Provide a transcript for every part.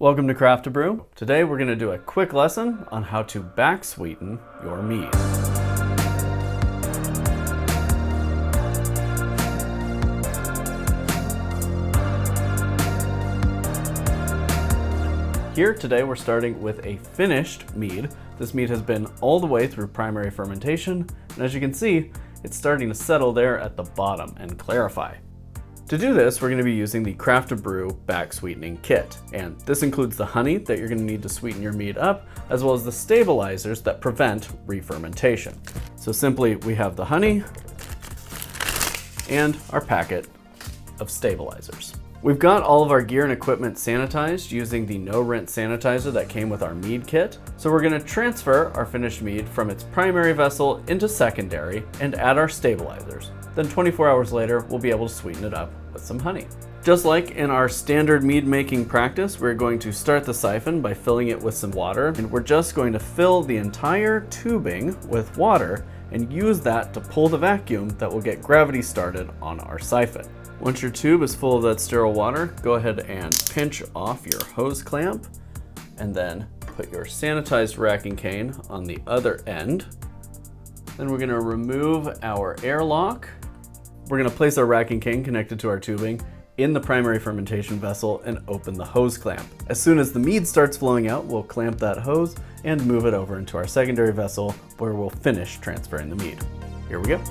Welcome to Craft to Brew. Today we're going to do a quick lesson on how to back sweeten your mead. Here today we're starting with a finished mead. This mead has been all the way through primary fermentation, and as you can see, it's starting to settle there at the bottom and clarify. To do this, we're going to be using the Craft to Brew Backsweetening Kit, and this includes the honey that you're going to need to sweeten your mead up, as well as the stabilizers that prevent re-fermentation. So simply, we have the honey and our packet of stabilizers. We've got all of our gear and equipment sanitized using the no-rinse sanitizer that came with our mead kit. So we're going to transfer our finished mead from its primary vessel into secondary and add our stabilizers. Then 24 hours later, we'll be able to sweeten it up with some honey. Just like in our standard mead making practice, we're going to start the siphon by filling it with some water, and we're just going to fill the entire tubing with water and use that to pull the vacuum that will get gravity started on our siphon. Once your tube is full of that sterile water, go ahead and pinch off your hose clamp and then put your sanitized racking cane on the other end. Then we're going to remove our airlock. We're going to place our racking cane connected to our tubing in the primary fermentation vessel and open the hose clamp. As soon as the mead starts flowing out, we'll clamp that hose and move it over into our secondary vessel where we'll finish transferring the mead. Here we go.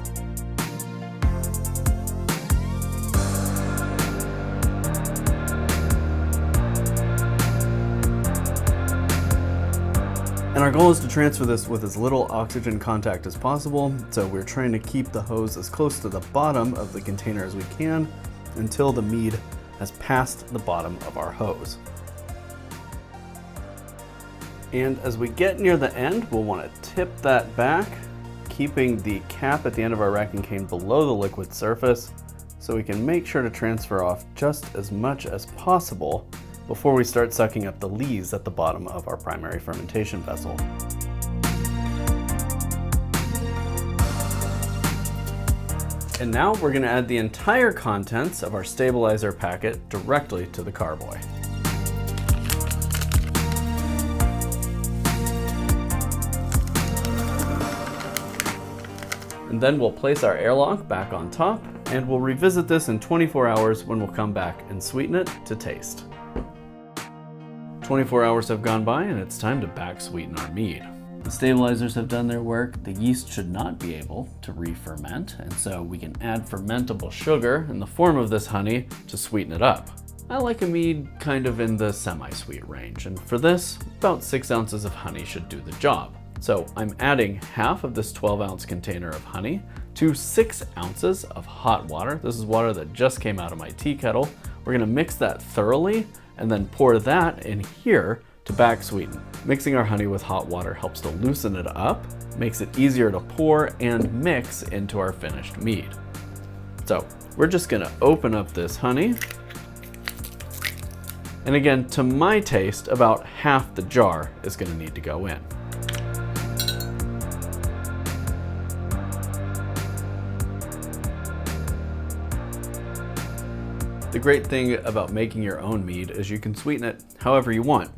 And our goal is to transfer this with as little oxygen contact as possible, so we're trying to keep the hose as close to the bottom of the container as we can until the mead has passed the bottom of our hose. And as we get near the end, we'll want to tip that back, keeping the cap at the end of our racking cane below the liquid surface, so we can make sure to transfer off just as much as possible before we start sucking up the lees at the bottom of our primary fermentation vessel. And now we're going to add the entire contents of our stabilizer packet directly to the carboy. And then we'll place our airlock back on top, and we'll revisit this in 24 hours when we'll come back and sweeten it to taste. 24 hours have gone by and it's time to back sweeten our mead. The stabilizers have done their work. The yeast should not be able to re-ferment, and so we can add fermentable sugar in the form of this honey to sweeten it up. I like a mead kind of in the semi-sweet range, and for this, about 6 ounces of honey should do the job. So I'm adding half of this 12-ounce container of honey to 6 ounces of hot water. This is water that just came out of my tea kettle. We're gonna mix that thoroughly and then pour that in here to back sweeten. Mixing our honey with hot water helps to loosen it up, makes it easier to pour and mix into our finished mead. So we're just gonna open up this honey. And again, to my taste, about half the jar is gonna need to go in. The great thing about making your own mead is you can sweeten it however you want.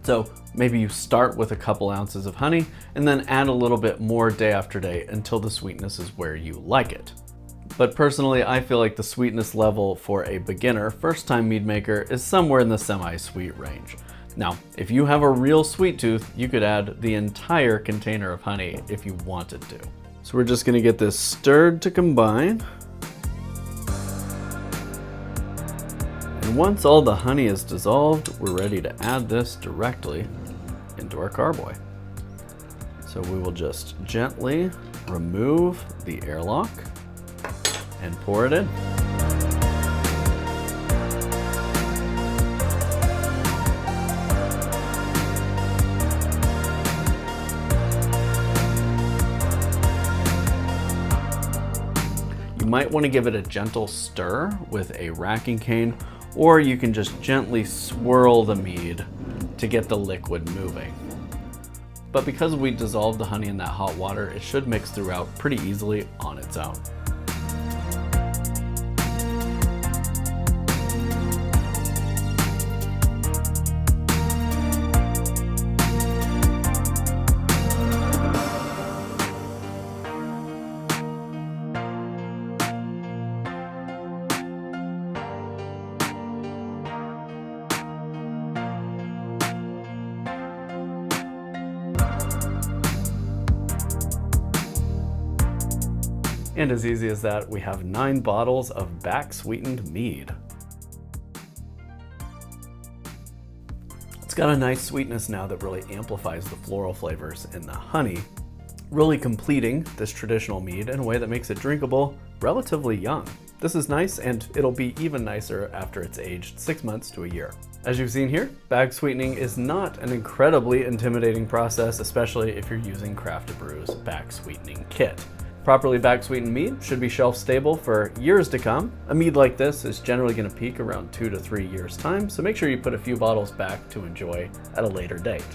So maybe you start with a couple ounces of honey and then add a little bit more day after day until the sweetness is where you like it. But personally, I feel like the sweetness level for a beginner, first-time mead maker is somewhere in the semi-sweet range. Now, if you have a real sweet tooth, you could add the entire container of honey if you wanted to. So we're just gonna get this stirred to combine. And once all the honey is dissolved, we're ready to add this directly into our carboy. So we will just gently remove the airlock and pour it in. You might want to give it a gentle stir with a racking cane, or you can just gently swirl the mead to get the liquid moving. But because we dissolved the honey in that hot water, it should mix throughout pretty easily on its own. And as easy as that, we have 9 bottles of Backsweetened mead. It's got a nice sweetness now that really amplifies the floral flavors in the honey, really completing this traditional mead in a way that makes it drinkable relatively young. This is nice, and it'll be even nicer after it's aged 6 months to a year. As you've seen here, bag sweetening is not an incredibly intimidating process, especially if you're using Craft Brew's Backsweetening Kit. Properly back-sweetened mead should be shelf stable for years to come. A mead like this is generally going to peak around 2 to 3 years time, so make sure you put a few bottles back to enjoy at a later date.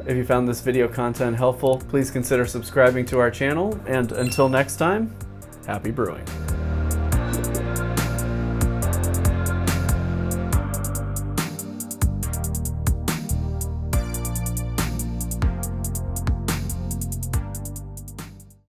If you found this video content helpful, please consider subscribing to our channel, and until next time, happy brewing.